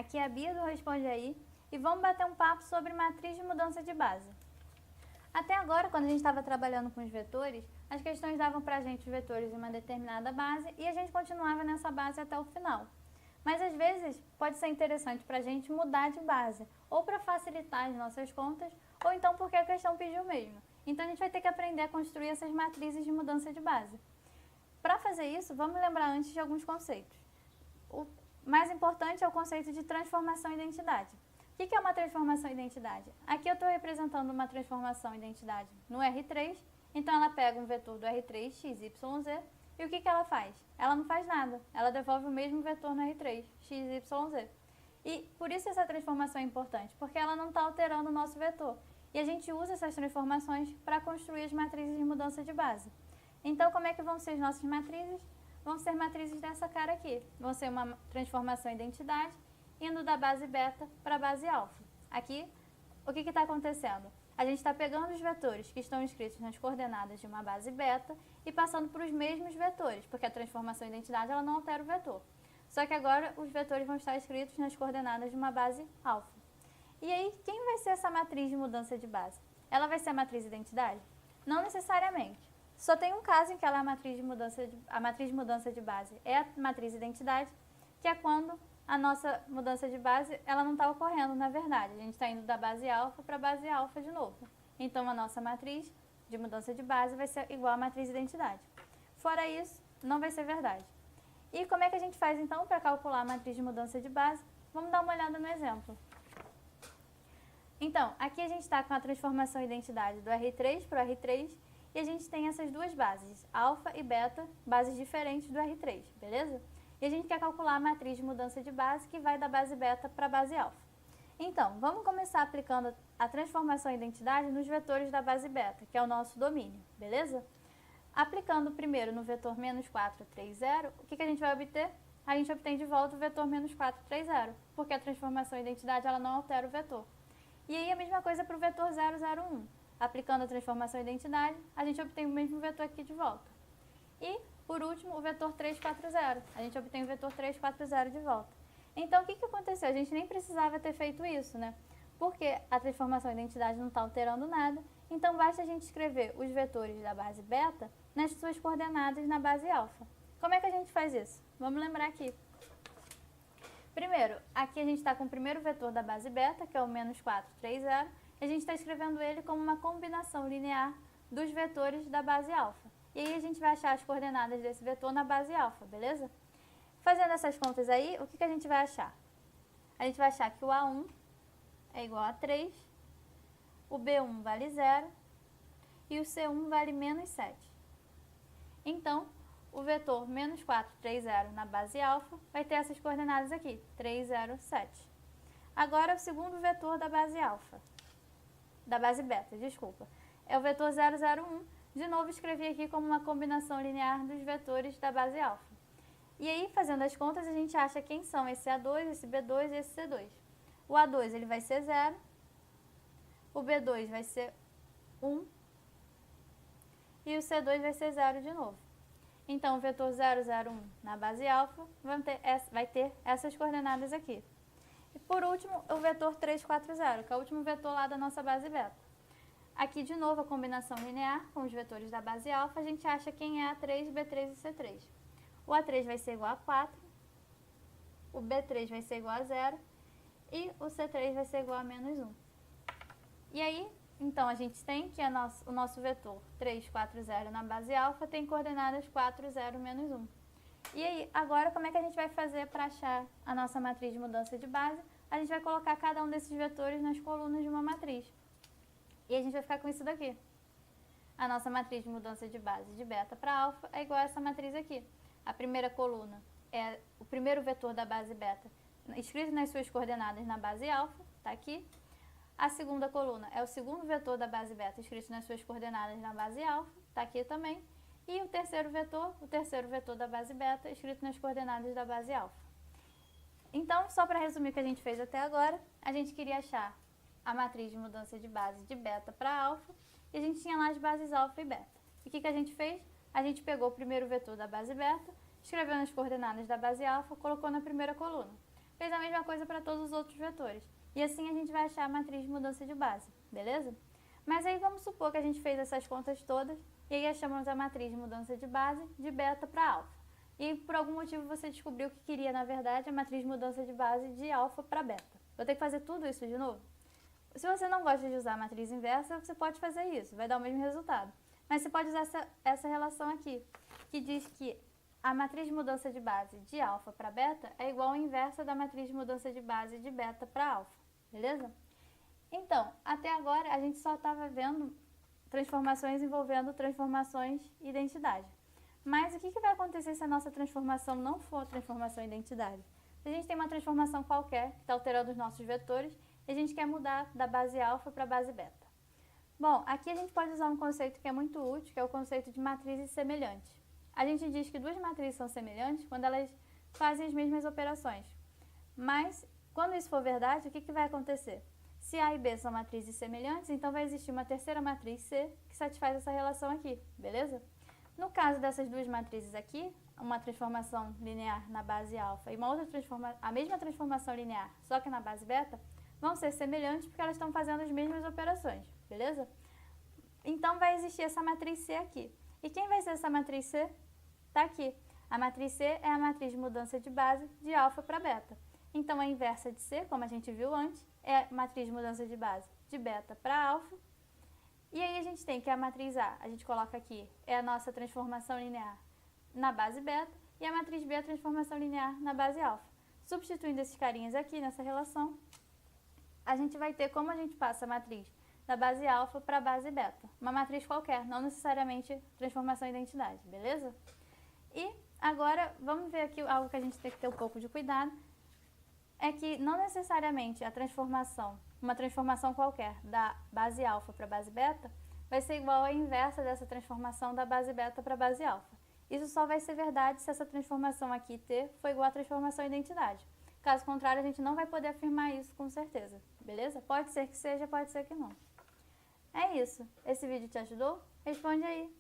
Aqui é a Bia do Responde Aí e vamos bater um papo sobre matriz de mudança de base. Até agora, quando a gente estava trabalhando com os vetores, as questões davam para a gente os vetores de uma determinada base e a gente continuava nessa base até o final. Mas às vezes pode ser interessante para a gente mudar de base, ou para facilitar as nossas contas, ou então porque a questão pediu mesmo. Então a gente vai ter que aprender a construir essas matrizes de mudança de base. Para fazer isso, vamos lembrar antes de alguns conceitos. O mais importante é o conceito de transformação e identidade. O que é uma transformação e identidade? Aqui eu estou representando uma transformação e identidade no R3, então ela pega um vetor do R3, x, y, z, e o que ela faz? Ela não faz nada, ela devolve o mesmo vetor no R3, x, y, z. E por isso essa transformação é importante, porque ela não está alterando o nosso vetor. E a gente usa essas transformações para construir as matrizes de mudança de base. Então, como é que vão ser as nossas matrizes? Vão ser matrizes dessa cara aqui. Vão ser uma transformação identidade, indo da base beta para a base alfa. Aqui, o que está acontecendo? A gente está pegando os vetores que estão escritos nas coordenadas de uma base beta e passando para os mesmos vetores, porque a transformação identidade ela não altera o vetor. Só que agora os vetores vão estar escritos nas coordenadas de uma base alfa. E aí, quem vai ser essa matriz de mudança de base? Ela vai ser a matriz identidade? Não necessariamente. Só tem um caso em que ela é a matriz de mudança de base é a matriz identidade, que é quando a nossa mudança de base ela não está ocorrendo, na verdade. A gente está indo da base alfa para a base alfa de novo. Então, a nossa matriz de mudança de base vai ser igual à matriz identidade. Fora isso, não vai ser verdade. E como é que a gente faz, então, para calcular a matriz de mudança de base? Vamos dar uma olhada no exemplo. Então, aqui a gente está com a transformação identidade do R3 para o R3, e a gente tem essas duas bases, alfa e beta, bases diferentes do R3, beleza? E a gente quer calcular a matriz de mudança de base que vai da base beta para a base alfa. Então, vamos começar aplicando a transformação identidade nos vetores da base beta, que é o nosso domínio, beleza? Aplicando primeiro no vetor menos 4, 3, 0, o que a gente vai obter? A gente obtém de volta o vetor menos 4, 3, 0, porque a transformação identidade ela não altera o vetor. E aí a mesma coisa para o vetor 0, 0, 1. Aplicando a transformação identidade, a gente obtém o mesmo vetor aqui de volta. E, por último, o vetor 3, 4, 0. A gente obtém o vetor 3, 4, 0 de volta. Então, o que aconteceu? A gente nem precisava ter feito isso, né? Porque a transformação identidade não está alterando nada, então basta a gente escrever os vetores da base beta nas suas coordenadas na base alfa. Como é que a gente faz isso? Vamos lembrar aqui. Primeiro, aqui a gente está com o primeiro vetor da base beta, que é o menos 4, 3, 0, e a gente está escrevendo ele como uma combinação linear dos vetores da base alfa. E aí a gente vai achar as coordenadas desse vetor na base alfa, beleza? Fazendo essas contas aí, o que a gente vai achar? A gente vai achar que o A1 é igual a 3, o B1 vale 0 e o C1 vale menos 7. Então, o vetor menos 4, 3, 0 na base alfa vai ter essas coordenadas aqui, 3, 0, 7. Agora, o segundo vetor da base alfa, da base beta, desculpa, é o vetor 0, 0, 1. De novo, escrevi aqui como uma combinação linear dos vetores da base alfa. E aí, fazendo as contas, a gente acha quem são esse A2, esse B2 e esse C2. O A2 ele vai ser 0, o B2 vai ser 1 e o C2 vai ser 0 de novo. Então, o vetor 0, 0, 1 na base alfa vai ter essas coordenadas aqui. E por último, o vetor 3, 4, 0, que é o último vetor lá da nossa base beta. Aqui, de novo, a combinação linear com os vetores da base alfa, a gente acha quem é A3, B3 e C3. O A3 vai ser igual a 4, o B3 vai ser igual a 0 e o C3 vai ser igual a menos 1. E aí, então, a gente tem que o nosso vetor 3, 4, 0 na base alfa tem coordenadas 4, 0, menos 1. E aí, agora, como é que a gente vai fazer para achar a nossa matriz de mudança de base? A gente vai colocar cada um desses vetores nas colunas de uma matriz. E a gente vai ficar com isso daqui. A nossa matriz de mudança de base de beta para alfa é igual a essa matriz aqui. A primeira coluna é o primeiro vetor da base beta, escrito nas suas coordenadas na base alfa, está aqui. A segunda coluna é o segundo vetor da base beta, escrito nas suas coordenadas na base alfa, está aqui também. E o terceiro vetor da base beta, escrito nas coordenadas da base alfa. Então, só para resumir o que a gente fez até agora, a gente queria achar a matriz de mudança de base de beta para alfa, e a gente tinha lá as bases alfa e beta. E o que a gente fez? A gente pegou o primeiro vetor da base beta, escreveu nas coordenadas da base alfa, colocou na primeira coluna. fez a mesma coisa para todos os outros vetores. E assim a gente vai achar a matriz de mudança de base, beleza? Mas aí vamos supor que a gente fez essas contas todas e aí achamos a matriz de mudança de base de beta para alfa. E por algum motivo você descobriu que queria, na verdade, a matriz de mudança de base de alfa para beta. Vou ter que fazer tudo isso de novo? Se você não gosta de usar a matriz inversa, você pode fazer isso, vai dar o mesmo resultado. Mas você pode usar essa relação aqui, que diz que a matriz de mudança de base de alfa para beta é igual à inversa da matriz de mudança de base de beta para alfa, beleza? Então, até agora a gente só estava vendo transformações envolvendo transformações e identidade. Mas o que vai acontecer se a nossa transformação não for transformação e identidade? Se a gente tem uma transformação qualquer que está alterando os nossos vetores e a gente quer mudar da base alfa para a base beta. Bom, aqui a gente pode usar um conceito que é muito útil, que é o conceito de matrizes semelhantes. A gente diz que duas matrizes são semelhantes quando elas fazem as mesmas operações. Mas, quando isso for verdade, o que vai acontecer? Se A e B são matrizes semelhantes, então vai existir uma terceira matriz C que satisfaz essa relação aqui, beleza? No caso dessas duas matrizes aqui, uma transformação linear na base alfa e uma outra a mesma transformação linear, só que na base beta, vão ser semelhantes porque elas estão fazendo as mesmas operações, beleza? Então vai existir essa matriz C aqui. E quem vai ser essa matriz C? Está aqui. A matriz C é a matriz de mudança de base de alfa para beta. Então a inversa de C, como a gente viu antes, é a matriz de mudança de base de beta para alfa. E aí a gente tem que a matriz A gente coloca aqui, é a nossa transformação linear na base beta, e a matriz B é a transformação linear na base alfa. Substituindo esses carinhas aqui nessa relação, a gente vai ter como a gente passa a matriz da base alfa para a base beta. Uma matriz qualquer, não necessariamente transformação e identidade, beleza? E agora, vamos ver aqui algo que a gente tem que ter um pouco de cuidado, é que não necessariamente a transformação, uma transformação qualquer da base alfa para a base beta, vai ser igual à inversa dessa transformação da base beta para a base alfa. Isso só vai ser verdade se essa transformação aqui, T, for igual à transformação identidade. Caso contrário, a gente não vai poder afirmar isso com certeza, beleza? Pode ser que seja, pode ser que não. É isso. Esse vídeo te ajudou? Responde aí.